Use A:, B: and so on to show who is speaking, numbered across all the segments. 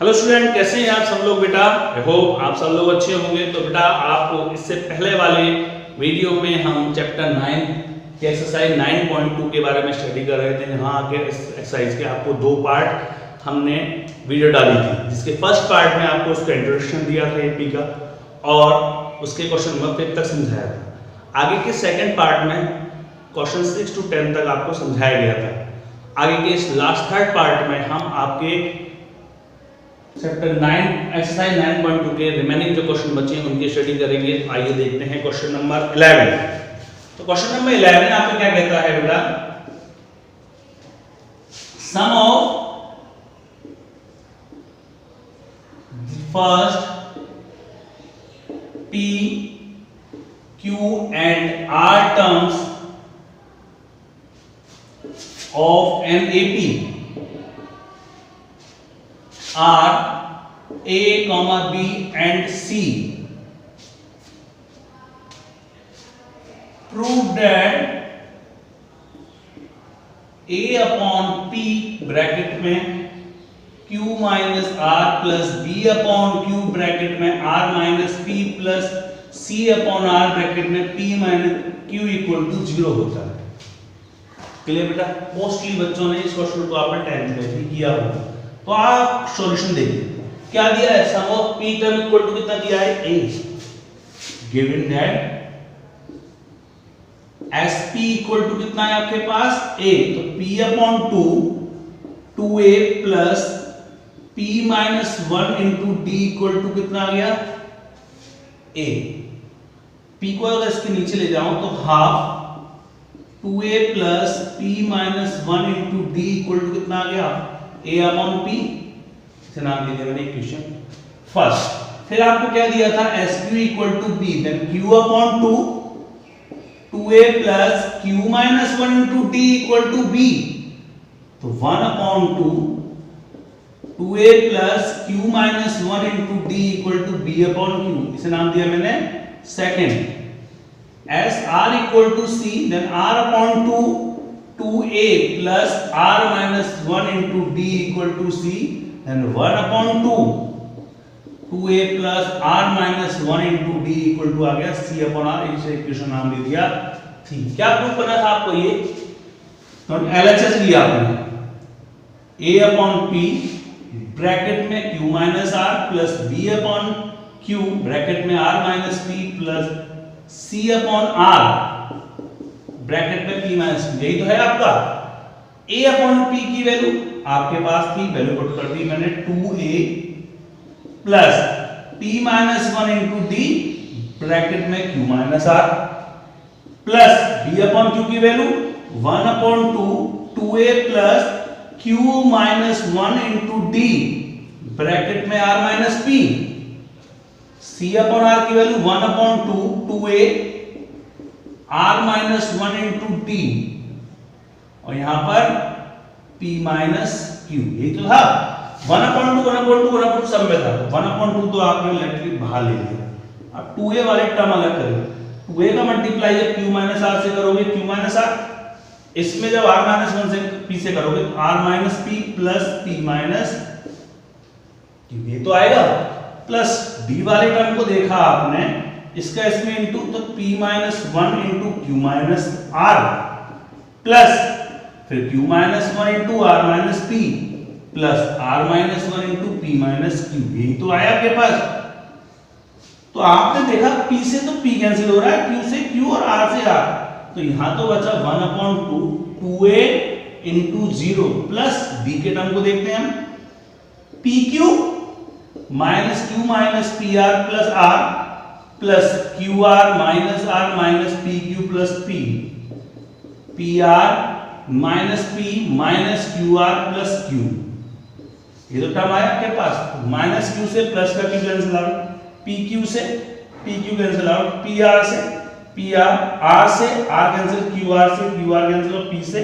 A: Hello student, कैसे हैं आप सब लोग बेटा। आई होप आप सब लोग अच्छे होंगे। तो बेटा आपको इससे पहले वाले वीडियो में हम चैप्टर 9 के एक्सरसाइज 9.2 के बारे में स्टडी कर रहे थे। यहाँ आगे एक्सरसाइज के आपको दो पार्ट हमने वीडियो डाली थी, जिसके फर्स्ट पार्ट में आपको उसका इंट्रोडक्शन दिया था एपी का और उसके क्वेश्चन नंबर 5 तक समझाया था। आगे के सेकेंड पार्ट में क्वेश्चन 6 to 10 तक आपको समझाया गया था। आगे के इस लास्ट थर्ड पार्ट में हम आपके चैप्टर 9 एक्सरसाइज 9.2 के रिमेनिंग जो क्वेश्चन बचे हैं उनकी स्टडी करेंगे। आइए देखते हैं क्वेश्चन नंबर 11। तो क्वेश्चन नंबर 11 आपको क्या कहता है बेटा, sum of first P, Q and R terms of an AP are A, B and C. Prove that A upon P bracket में Q minus R plus B upon Q bracket में R minus P plus C upon R bracket में P minus Q equal to 0 होता है। Clear बेटा। Mostly बच्चों ने इस question को आपने 10th में भी किया होगा। तो आप सॉल्यूशन देखिए क्या दिया है। Sum of P term equal to कितना दिया है, A। Given that SP equal to कितना है आपके पास, A। तो P upon 2A plus P minus 1 into D equal to कितना आ गया, A। P को अगर इसके नीचे ले जाऊं तो half 2A plus P minus 1 into D equal to कितना आ गया, A अपॉन P। इसे नाम दे दिया मैंने इक्वेशन फर्स्ट। फिर आपको क्या दिया था, SQ equal to B, then Q upon 2A plus Q minus 1 into D equal to B। तो 1 upon 2A plus Q minus 1 into D equal to B upon Q। इसे नाम दिया मैंने second. SR equal to C, then R upon 2A plus R minus 1 into D equal to C, then 1 upon 2A plus R minus 1 into D equal to आ गया C upon R। इसे equation नाम दे दिया थी। क्या prove करना था आपको, ये तो LHS लिया आपने A अपॉन P ब्रैकेट में Q minus R plus B upon Q bracket में R minus P plus C upon R bracket में P माइनस Q। यही तो है आपका। A अपॉन P की वैल्यू आपके पास थी, वैल्यू पुट कर दी मैंने 2A plus P minus 1 into D bracket में Q minus R plus B upon Q की वैल्यू 1 upon 2A plus Q minus 1 into D bracket में R minus P। C upon R की वैल्यू 1 upon 2A R minus 1 into D और यहां पर P minus Q। यही तो था 1 अपॉन 2 सब में था। 1 अपॉन 2 तो आपने डायरेक्टली बाहर ले लिया। अब 2A वाले टर्म अलग करेंगे। 2A का मल्टीप्लाई जब Q माइनस R से करोगे Q माइनस R, इसमें जब R माइनस 1 से P से करोगे तो R minus P plus P minus Q। ये तो आएगा। प्लस D वाले टर्म को देखा आपने, इसका इसमें इंटू तो P minus 1 into Q minus R plus फिर Q minus 1 into R minus P plus R minus 1 into P minus Q। यही तो आया आपके पास। तो आपने देखा P से तो P कैंसिल हो रहा है, Q से Q और R से R। तो यहां तो बचा 1 upon 2A into 0 plus B के टर्म को देखते हैं हम, PQ minus Q minus PR plus R plus QR minus R minus PQ plus P, PR minus P minus QR plus Q। ये तो टर्म आया आपके पास। माइनस Q से प्लस का Q कैंसिल आउट, PQ से PQ कैंसिल आउट, PR से PR, R से R cancel, QR से QR कैंसिल और P से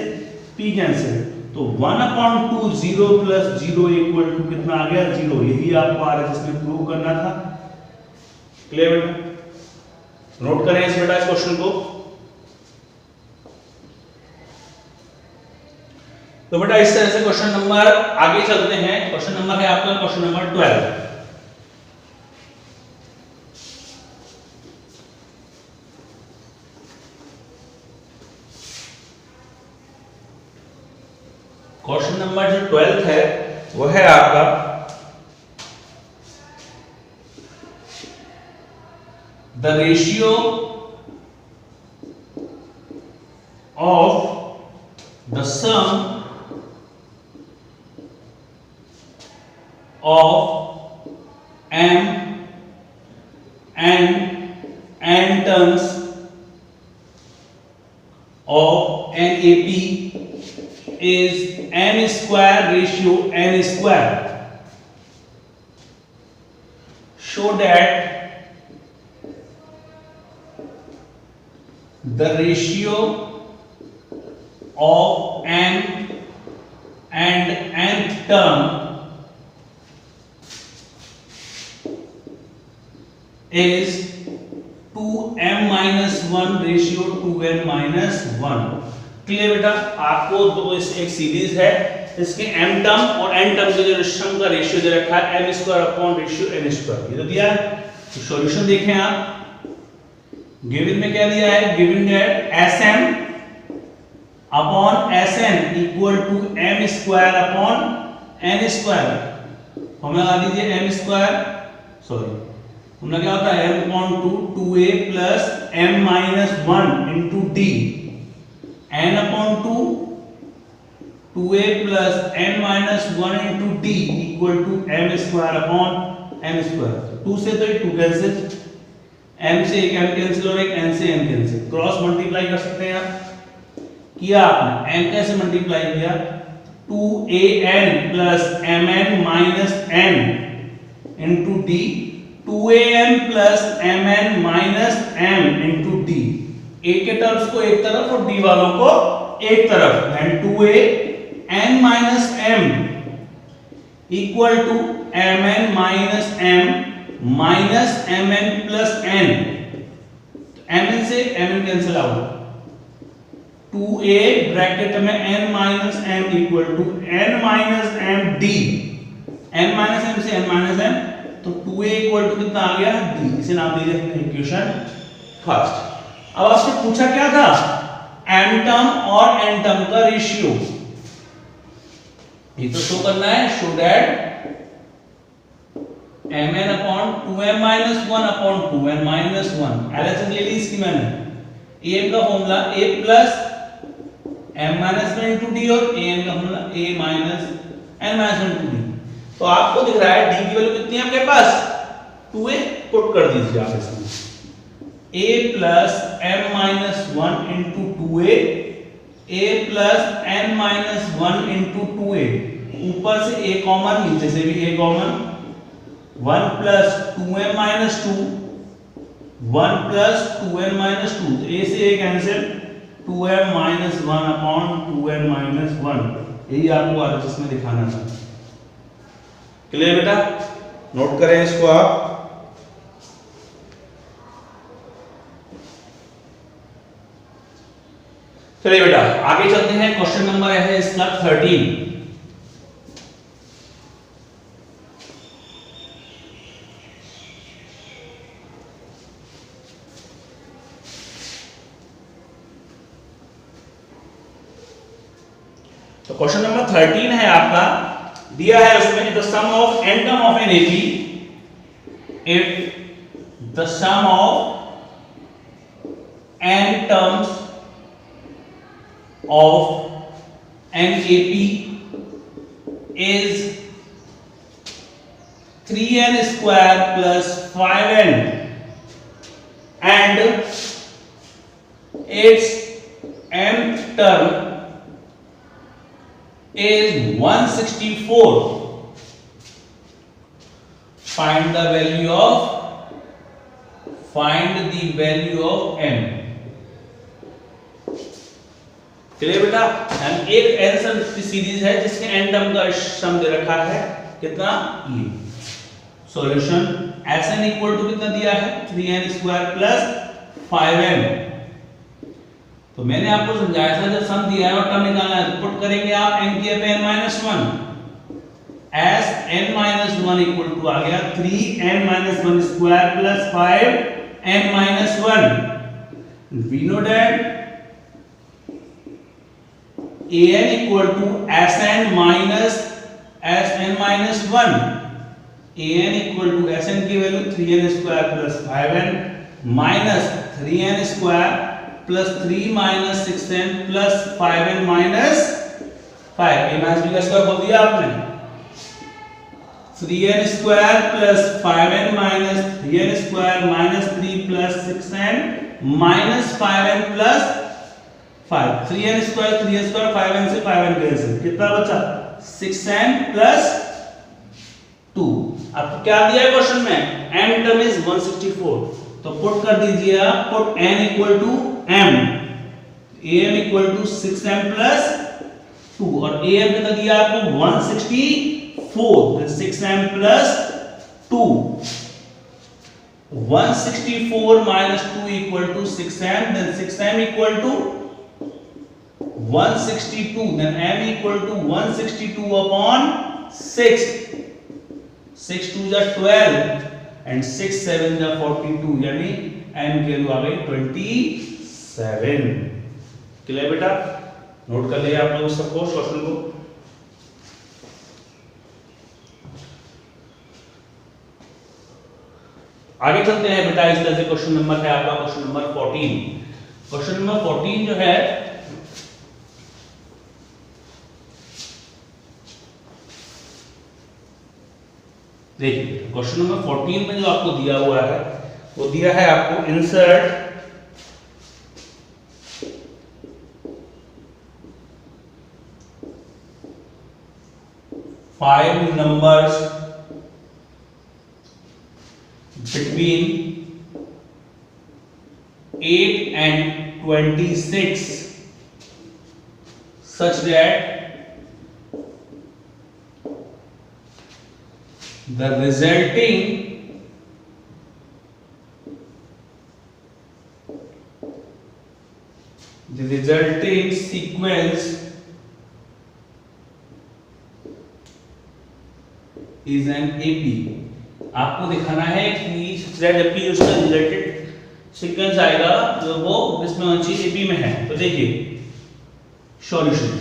A: P कैंसिल। तो 1 अपॉन 2 0 प्लस 0 इक्वल टू कितना आ गया, 0। यही आपको RHS में प्रूव करना था। क्लियर बेटा। नोट करें इस बेटा इस क्वेश्चन को। तो बेटा इस तरह से क्वेश्चन नंबर, आगे चलते हैं। क्वेश्चन नंबर है आपका क्वेश्चन नंबर 12। क्वेश्चन नंबर जो 12 है वो है आपका the ratio of the sum of m and n terms of NAP is m square ratio n square. Show that the ratio of m and nth term is 2m minus 1 ratio 2n minus 1। Clear बेटा? आपको दो एक series है, इसके m term और n term के जो सम का रेशियो दे रखा है m square upon ratio n square, ये तो दिया है। तो सॉल्यूशन देखें आप, गिवन में क्या दिया है, given that sm upon sn equal to m square upon n square. Formula लगा दीजिए m स्क्वायर, सॉरी फॉर्मूला क्या होता है m upon 2 2a plus m minus 1 into d, n upon 2 2a plus n minus 1 into d equal to m square upon m square. 2 से तो 2 cancel, m से एक m cancel और एक n से n कैंसिल, क्रॉस मल्टीप्लाई कर सकते हैं आप। किया आपने, m कैसे मल्टीप्लाई किया, 2an plus mn minus n into d, 2am plus mn minus m into d। a के टर्म्स को एक तरफ और d वालों को एक तरफ, and 2a n minus m equal to mn minus m minus mn plus n। mn से mn cancel out, 2a bracket में n minus m equal to n minus m d, n minus m से n minus m, तो 2a equal to कितना आ गया d। इसे नाम दीजिए अपने इक्वेशन फर्स्ट। अब आपसे पूछा क्या था, m टर्म और n टर्म का रेशियो, ये तो शो करना है। Show that mn upon 2m minus 1 upon 2n minus 1, LHS ले ली इसकी मैंने। am का formula a plus m minus 1 into d और an का formula a minus n minus 1 into d। तो आपको दिख रहा है d की वैल्यू कितनी है आपके पास, 2a पुट कर दीजिए आप इसमें, a plus m minus 1 into 2a, a plus n minus 1 into 2a, ऊपर से a कॉमन, नीचे से भी a common, 1 plus 2m minus 2, 1 plus 2n minus 2, तो a से a cancel, 2m minus 1 upon 2n minus 1, यही आपको आरएचएस में दिखाना था। क्लियर बेटा? नोट करें इसको आप। चलिए बेटा आगे चलते हैं, क्वेश्चन नंबर है इसका 13। तो क्वेश्चन नंबर 13 है आपका, दिया है उसमें the sum of n term of an AP, if the sum of n terms of NAP is 3n square plus 5n and its mth term is 164. Find the value of m. चलिए बेटा, हम एक n सम की series है जिसके n term का सम दे रखा है कितना, ये। सॉल्यूशन Sn इक्वल टू कितना दिया है, 3n स्क्वायर प्लस 5n। तो मैंने आपको समझाया था जब सम दिया है और टर्म निकालना है तो पुट करेंगे आप n की n minus 1 as n minus 1 equal to आ गया 3n minus 1 square plus 5n minus 1। We know that an equal to sn minus 1। an equal to sn की value 3n square plus 5n minus 3n square plus 3 minus 6n plus 5n minus 5। Imagine का square बोल दिया आपने 3n square plus 5n minus 3n square minus 3 plus 6n minus 5n plus 5। 3n square 3n square 5n से 5n cancel, कितना बचा 6n plus 2। आपको क्या दिया है क्वेश्चन में n टर्म इज 164, तो पुट कर दीजिए आप, put n equal to m, am equal to 6m plus 2 और am कितना दिया आपको 164, 6m plus 2। 164 minus 2 equal to 6m, then 6m equal to 162, then m equal to 162 upon 6, 6 2 जा 12 and 6 7 जा 42, यानी m की वैल्यू आ गई 27। क्लियर बेटा, नोट कर लिया आप लोग सबको क्वेश्चन को। आगे चलते हैं बेटा, इस तरह से क्वेश्चन नंबर है आपका क्वेश्चन नंबर 14। क्वेश्चन नंबर 14 जो है देखिए, क्वेश्चन नंबर 14 में जो आपको दिया हुआ है वो दिया है आपको insert five numbers between 8 and 26 such that the resulting sequence is an AP। आपको दिखाना है कि जबकि उसका रिलेटेड सीक्वेंस आएगा जो वो इसमें होना चाहिए AP में है। तो देखिए सॉल्यूशन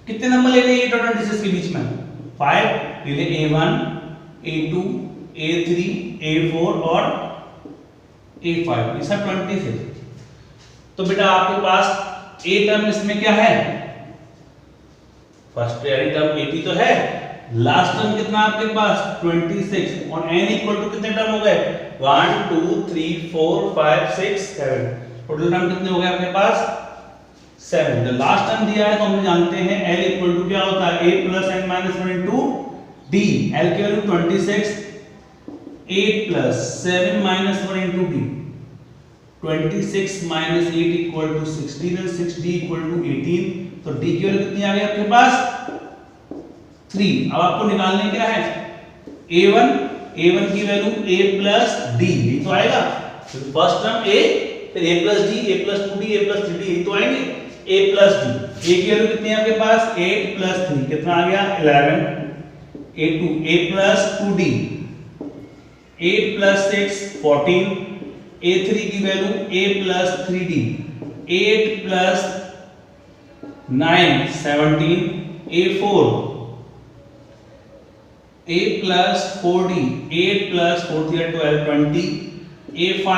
A: कितने नंबर लेने हैं 8 और 26 के बीच में 5 ले A1 A2 A3 A4 और A5, ये सब 26। तो बेटा आपके पास A टर्म इसमें क्या है, फर्स्ट प्रायोरिटी टर्म AP तो है, लास्ट टर्म कितना आपके पास 26 और n इक्वल टू कितने टर्म हो गए 1 2 3 4 5 6 7, टोटल टर्म कितने हो गए आपके पास 7। द लास्ट टर्म दिया है तो हम जानते हैं L इक्वल टू क्या होता है a plus n minus 1 into d। L की value 26, 8 plus 7 minus 1 into d, 26 minus 8 equal to 16 और 6d इक्वल टू 18। तो d की वैल्यू कितनी आ गई आपके पास 3। अब आपको निकालने क्या है a1 की वैल्यू a प्लस d, ये तो आएगा। तो फर्स्ट टर्म a, फिर a plus d, a plus 2d, a plus 3d, ये तो आएंगे a प्लस d। a की वैल्यू कितनी है आपके पास 8 प्लस 3 कितना आ गया 11, a2 a plus 2d, 8 plus 6 14, a3 की value a plus 3d, 8 plus 9 17, a4 a plus 4d, 8 plus 4 12 20, a5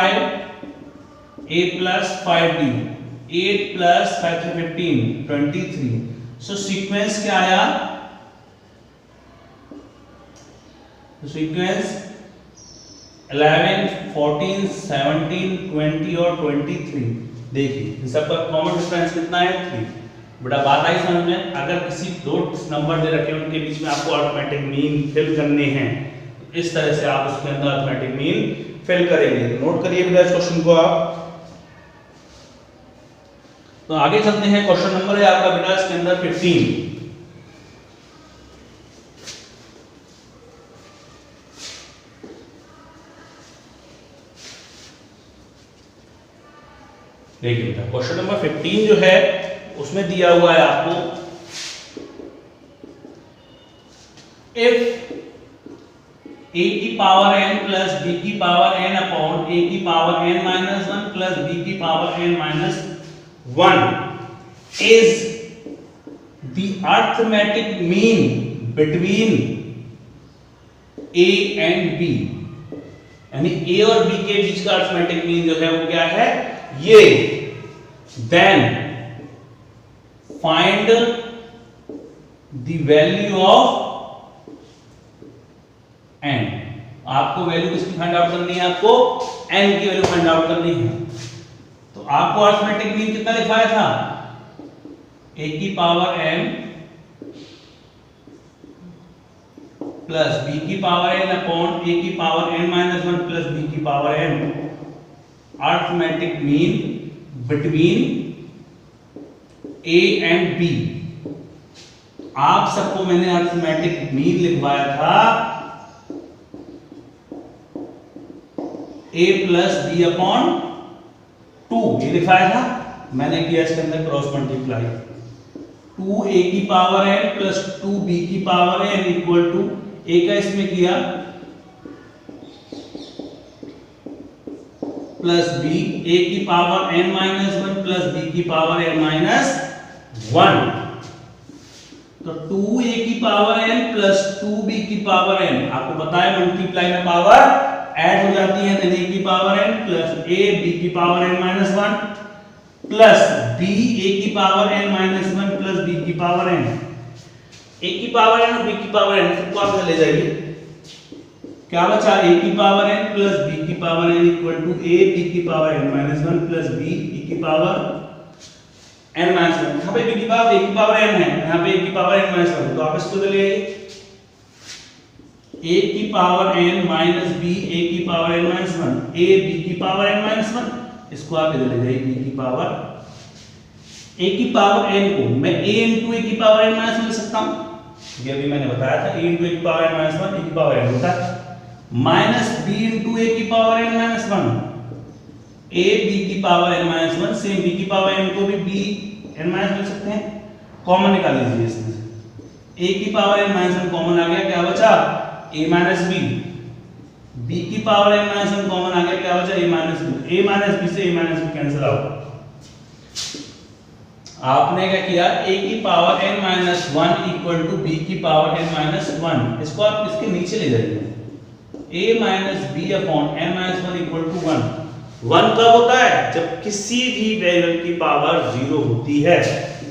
A: a plus 5d, 8 plus 5 15 23। So sequence क्या आया, सीक्वेंस 11 14 17 20 और 23। देखिए सबका कॉमन डिफरेंस कितना है 3। बेटा बात आई समझ में, अगर किसी दो नंबर दे रखे हैं उनके बीच में आपको अरिथमेटिक मीन फिल करने हैं, इस तरह से आप उसके अंदर अरिथमेटिक मीन फिल करेंगे। नोट करिए बेटा इस क्वेश्चन को आप। तो आगे चलते हैं, क्वेश्चन नंबर है आपका बेटा इसके अंदर 15। देखिए बेटा क्वेश्चन नंबर 15 जो है उसमें दिया हुआ है आपको, इफ a की पावर n प्लस b की पावर n अपॉन a की power n minus 1 plus b की power n minus 1 is the arithmetic mean between a and b, यानी a और b के बीच का अरिथमेटिक मीन जो है वो क्या है, ये, then find the value of n। आपको वैल्यू किसकी फाइंड आउट करनी है, आपको n की वैल्यू फाइंड आउट करनी है। तो आपको अरिथमेटिक मीन कितना लिखाया था, a की पावर n प्लस b की पावर n अपॉन a की power n minus 1 plus b की power n, arithmetic mean between a and b। आप सबको मैंने अरिथमेटिक मीन लिखवाया था a प्लस बी अपॉन 2, ये लिखवाया था मैंने, किया इसके अंदर क्रॉस मल्टीप्लाई, 2a की पावर n प्लस 2b की power n equal to a का इसमें किया प्लस b, a की power n minus 1 plus b की पावर n माइनस 1। तो 2a की पावर n प्लस 2b की पावर n, आपको पता है मल्टीप्लाई में पावर ऐड हो जाती है, तो a की power n plus a b की power n minus 1 plus b a की power n minus 1 plus b की पावर n, a की पावर n और b की पावर n सबको आप ले जाइए, क्या बचा, a की पावर n प्लस b की power n equal to a b की power n minus 1 plus b e की पावर n माइनस 1। यहाँ पे b की पावर a की पावर n है, यहाँ पे a की पावर n माइनस 1, तो आप इसको ले आइए, a की power n minus b a की power n minus 1, a b की पावर n माइनस 1, इसको आप इधर ले जाइए, b की पावर a की पावर n को मैं a into a की पावर n माइनस 1 लिख सकता हूँ, ये अभी मैंने बताया था, a into a की पावर n माइनस 1 e की पावर n होता है, माइनस b into a की power n minus 1, a b की power n minus 1, same b की पावर n को भी b n माइनस लिख सकते हैं, कॉमन निकाल लीजिए इसमें से, a की पावर n माइनस 1 कॉमन आ गया, क्या बचा a माइनस b, b की पावर n माइनस 1 कॉमन आ गया, क्या बचा a minus b, a minus b से a minus b cancel out. आपने क्या किया, a की power n minus 1 equal to b की पावर n माइनस 1, इसको आप इसके नीचे ले जाइए, a minus B upon n minus 1 equal to 1। 1 कब होता है, जब किसी भी वेरिएबल की पावर 0 होती है,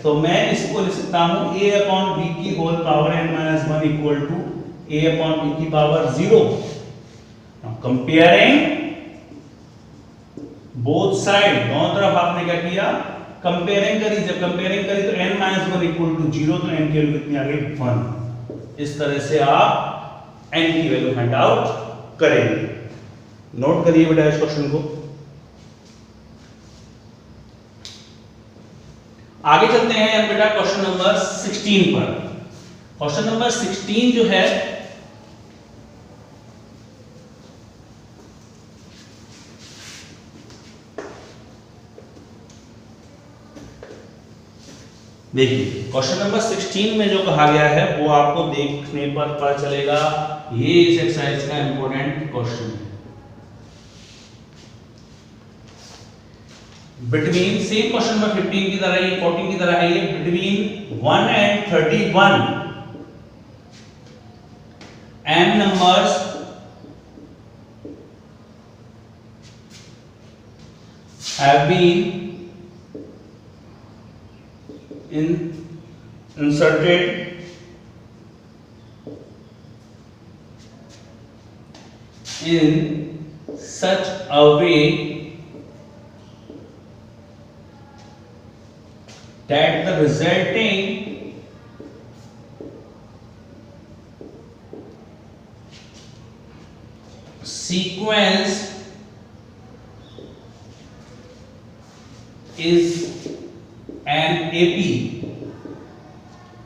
A: तो मैं इसको लिख सकता हूं a अपॉन b की whole power n minus 1 equal to a upon b की पावर 0। कंपेयरिंग बोथ साइड, दोनों तरफ आपने क्या किया, कंपेयरिंग करी, जब कंपेयरिंग करी तो n माइनस 1 इक्वल टू 0, तो n की वैल्यू कितनी आ गई 1। इस तरह से आप n की वैल्यू फाइंड आउट करेंगे। नोट करिए बेटा इस क्वेश्चन को। आगे चलते हैं बेटा क्वेश्चन नंबर 16 पर। क्वेश्चन नंबर 16 जो है देखिए, क्वेश्चन नंबर 16 में जो कहा गया है वो आपको देखने पर पता चलेगा, ये इस एक्सरसाइज का इंपॉर्टेंट क्वेश्चन है। बिटवीन, सेम क्वेश्चन नंबर 15 की तरह ही 14 की तरह है ये, between 1 and 31 m numbers have been inserted in such a way that the resulting sequence is an AP,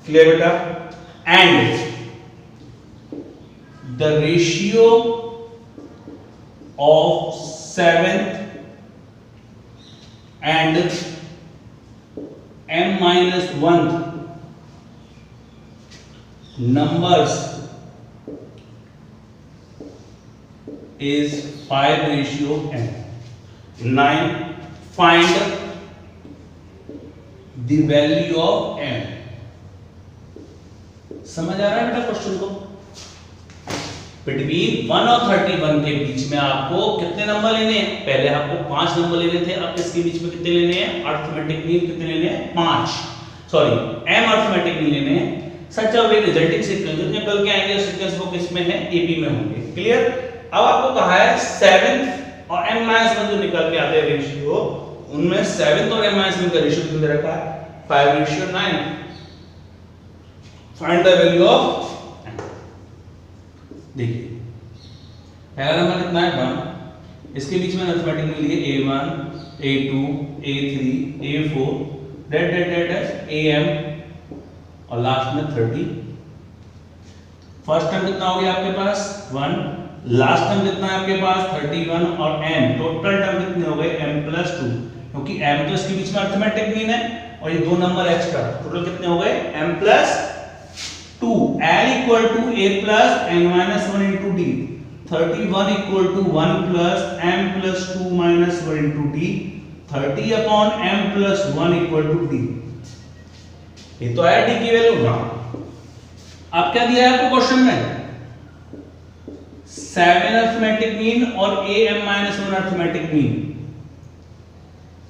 A: clear beta, and the ratio of seventh and m minus 1 numbers is 5:n. 9. Find the value of m. समझ आ रहा है बेटा question को? Between 1 और 31 के बीच में आपको कितने नंबर लेने हैं? पहले आपको 5 नंबर लेने थे, अब इसके बीच में कितने लेने हैं? अरिथमेटिक मीन कितने लेने हैं? 5 सॉरी m अरिथमेटिक मीन लेने हैं सच अ वे रिजल्टिंग सीक्वेंस जो निकल के आएंगे उस सीक्वेंस बुक इसमें है एपी में होंगे। क्लियर? अब आपको कहा है 7 और m-1 जो निकल के आते हैं रेशियो, उनमें 7 और m-1 का रेशियो कितना दे रखा है? 5:9। Find the value of m। देखिए पहला नंबर कितना है? 1। इसके बीच में अरिथमेटिक में लिए a1 a2 a3 a4 am और लास्ट में 30। फर्स्ट टर्म कितना हो गया आपके पास? 1। लास्ट टर्म कितना है आपके पास? 31 और m। टोटल टर्म कितने हो गए? m+2, क्योंकि m तो इसके बीच में अरिथमेटिक मीन है और ये 2 नंबर एक्स्ट्रा, टोटल कितने हो गए? m+2। l equal to a plus n-1 into d। 31 equal to 1 plus m+2 minus 1 into d। 30 upon m+1 equal to d। ये तो आया d की वैल्यू ना। अब क्या दिया है आपको क्वेश्चन में? 7 अरिथमेटिक मीन और am-1 अरिथमेटिक मीन,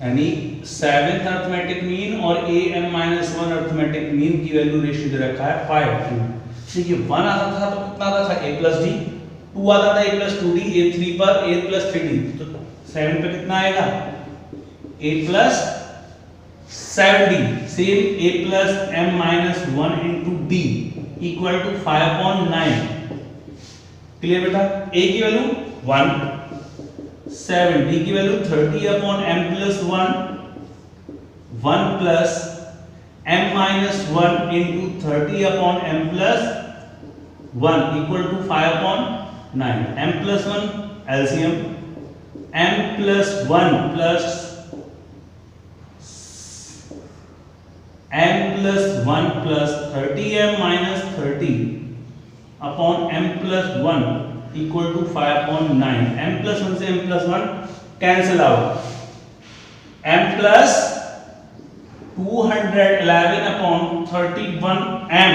A: यानी 7th अरिथमेटिक मीन और am-1 अरिथमेटिक मीन की वैल्यू रेशियो दे रखा है 5:2। देखिए 1 आता था तो कितना आता था? a+d। 2 आता था a+2d। a3 पर a+3d, तो 7 पे कितना आएगा? a+7d। Same a+m-1 into d equal to 5/9। Clear बेटा? a की वैल्यू 1, 7, d की वैल्यू 30 upon m+1, 1 plus m-1 into 30 upon m+1 equal to 5/9। m+1 LCM, m+1 plus m+1 plus 30m minus 30 upon m+1 equal to 5/9। m+1 से m+1 cancel out. m+211 upon 31m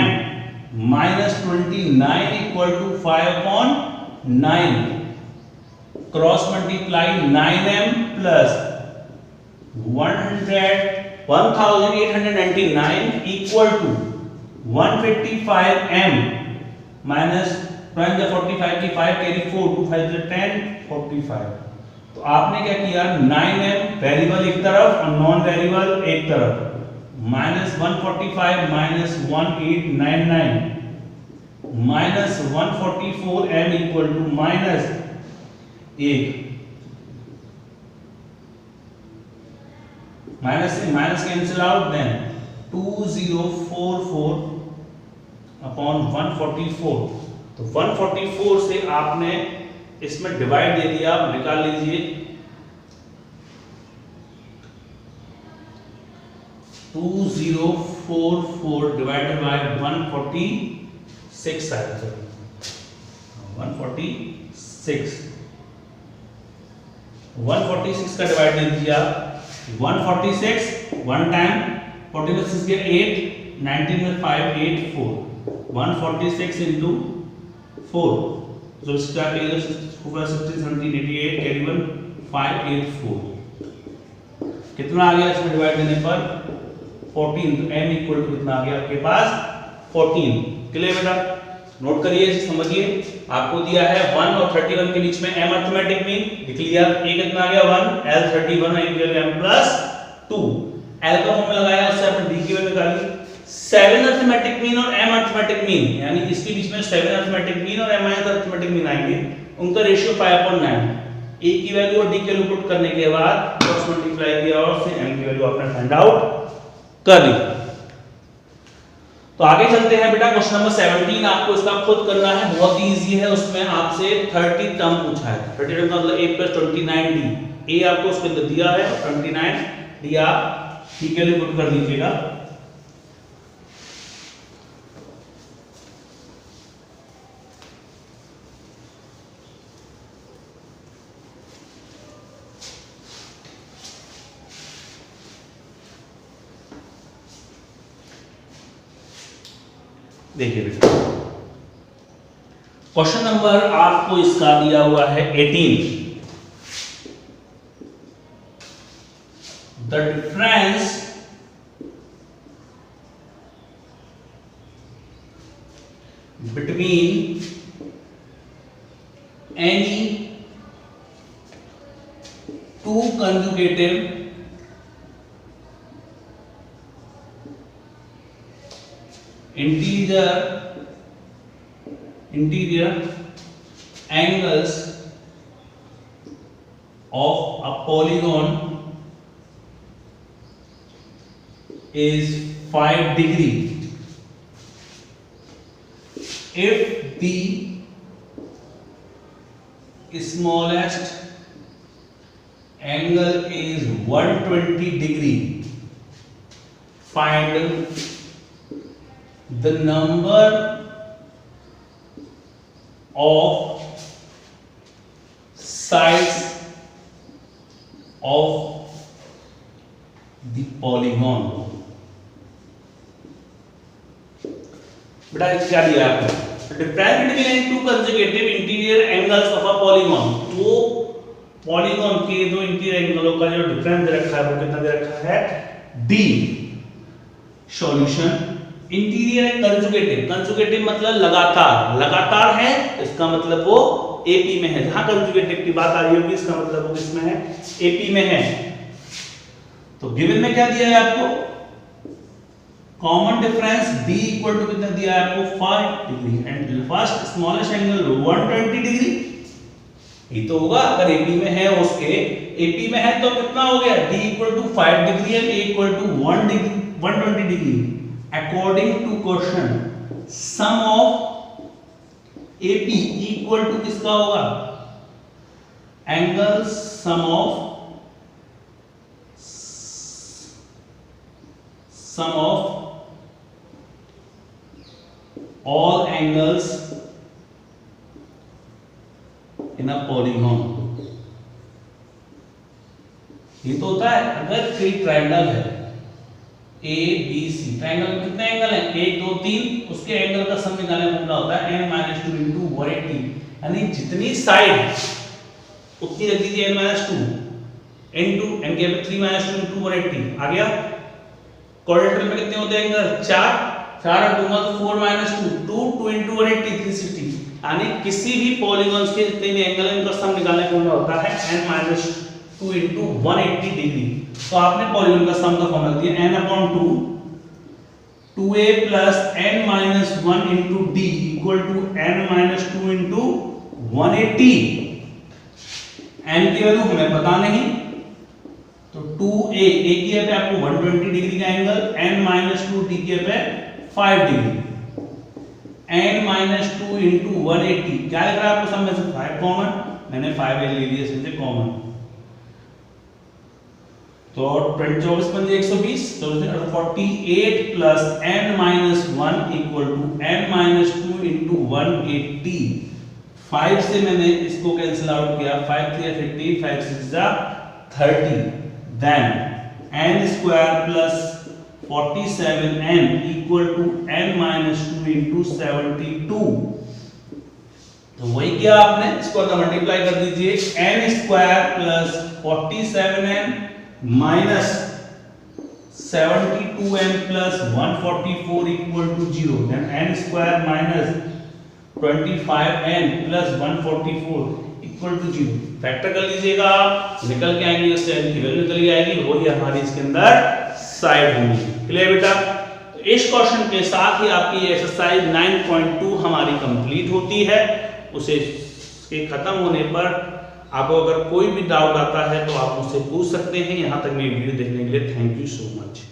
A: minus 29 equal to 5/9। Cross multiply 9m plus 1899 equal to 155m minus 45 की 5 carry 4 2 5 10 45। तो आपने क्या किया? 9m variable एक तरफ और non variable एक तरफ। -145 minus 1899 minus 144m equal to -1 minus से minus cancel out, then 2044 upon 144। तो 144 से आपने इसमें डिवाइड दे दिया, आप निकाल लीजिए। 2044 डिवाइडेड बाय 146 आएगा। 146 का डिवाइड दे दीजिए आप। 146 1 टाइम 46 के 8 19 में 5 8 4 146 into 4, so इसका क्या 16 17 88 कैरी 1 584 कितना आ गया इसमें डिवाइड करने पर 14। तो m इक्वल टू कितना आ गया आपके पास 14। क्लियर बेटा? नोट करिए, समझिए। आपको दिया है 1 और 31 के बीच में m अरिथमेटिक मीन लिख लिया। a कितना आ गया 1, l 31 है इक्वल m प्लस 2। l का फॉर्मूला लगाया, उससे आपने d की वैल्यू निकाली। 7 अरिथमेटिक मीन और m अरिथमेटिक मीन, यानी इसके बीच में 7 अरिथमेटिक मीन और m अरिथमेटिक मीन आएंगे, उनका रेशियो 5/9। a की वैल्यू और d की वैल्यू पुट करने के बाद क्रॉस मल्टीप्लाई किया और से m की वैल्यू आपने फाइंड आउट कर ली। तो आगे चलते हैं बेटा। क्वेश्चन नंबर 17 आपको इसका खुद करना है, बहुत ही इजी है। उसमें आपसे 30 टर्म पूछा है। 30 टर्म का मतलब a + 29d। a आपको उसके अंदर दिया है और 29 डी आप ठीक है पुट कर दीजिएगा। देखिए बेटा क्वेश्चन नंबर आपको इसका दिया हुआ है 18। The difference between any two conjugative interior angles of a polygon is 5 degree if the smallest angle is 120 degree. Find the number of sides of the polygon. बेटा क्या दिया आपको? Difference between two consecutive interior angles of a polygon. तो polygon के दो interior एंगलों का जो difference दे रखा है वो कितना दे रखा है? D. Solution interior conjugative, conjugative मतलब लगातार, लगातार है इसका मतलब वो एपी में है। जहां कंजुगेटिव की बात आ रही होगी इसका मतलब वो किसमें है? एपी में है। तो गिवन में क्या दिया है आपको? Common difference d equal to कितना दिया है आपको? 5 degree and first smallest angle 120 degree. ये तो होगा अगर एपी में है उसके, एपी में है तो कितना हो गया? d equal to 5 degree and a equal to 120 degree. According to question, sum of AP equal to किसका होगा? Angles sum of all angles in a polygon। ये तो होता है अगर कोई ट्रायंगल है ए बी सी, ट्रायंगल में कितने एंगल हैं? 1 2 3, उसके एंगल का सम निकालने का फॉर्मूला होता है n - 2 * 180, यानी जितनी साइड उतनी रख दीजिए n - 2 into n के 3 - 2 * 180 आ गया। क्वाड्रेटर में कितने होते हैं एंगल? 4 4 दूंगा तो 4 - 2 2 into 180 360, यानी किसी भी पॉलीगॉन्स के जितने भी एंगल हैं उनका सम निकालने का फॉर्मूला होता है n - 2 into 180 डिग्री। तो आपने पॉलीगॉन का सम का फॉर्मूला दिया n/2 2a plus n minus 1 into d equal to n minus 2 into 180। n की वैल्यू हमें पता नहीं तो 2a a की है पे आपको 120 डिग्री का एंगल, n minus 2 d की है पे 5 डिग्री, n minus 2 into 180 क्या लग रहा है आपको? सब में से 5 कॉमन, मैंने 5 ले लिया इसमें से कॉमन। तो 24 × 120 तो 48 plus n minus 1 equal to n minus 2 into 180। 5 से मैंने इसको कैंसिल आउट किया, 5 3 15 5 6 30, then n square plus 47n equal to n minus 2 into 72। तो वही किया आपने, इसको मल्टीप्लाई कर दीजिए, n square plus 47n minus 72n plus 144 equal to 0, then n square minus 25n plus 144 equal to 0। Factor कर लीजिएगा, निकल के आएंगे, इससे n की वैल्यू निकल आएगी, वही हमारी इसके अंदर साइड होंगी। क्लियर बेटा? तो इस क्वेश्चन के साथ ही आपकी एक्सरसाइज 9.2 हमारी कंप्लीट होती है। उसे के खत्म होने पर आपको अगर कोई भी डाउट आता है तो आप मुझसे पूछ सकते हैं। यहाँ तक मेरी वीडियो देखने के लिए थैंक यू सो मच।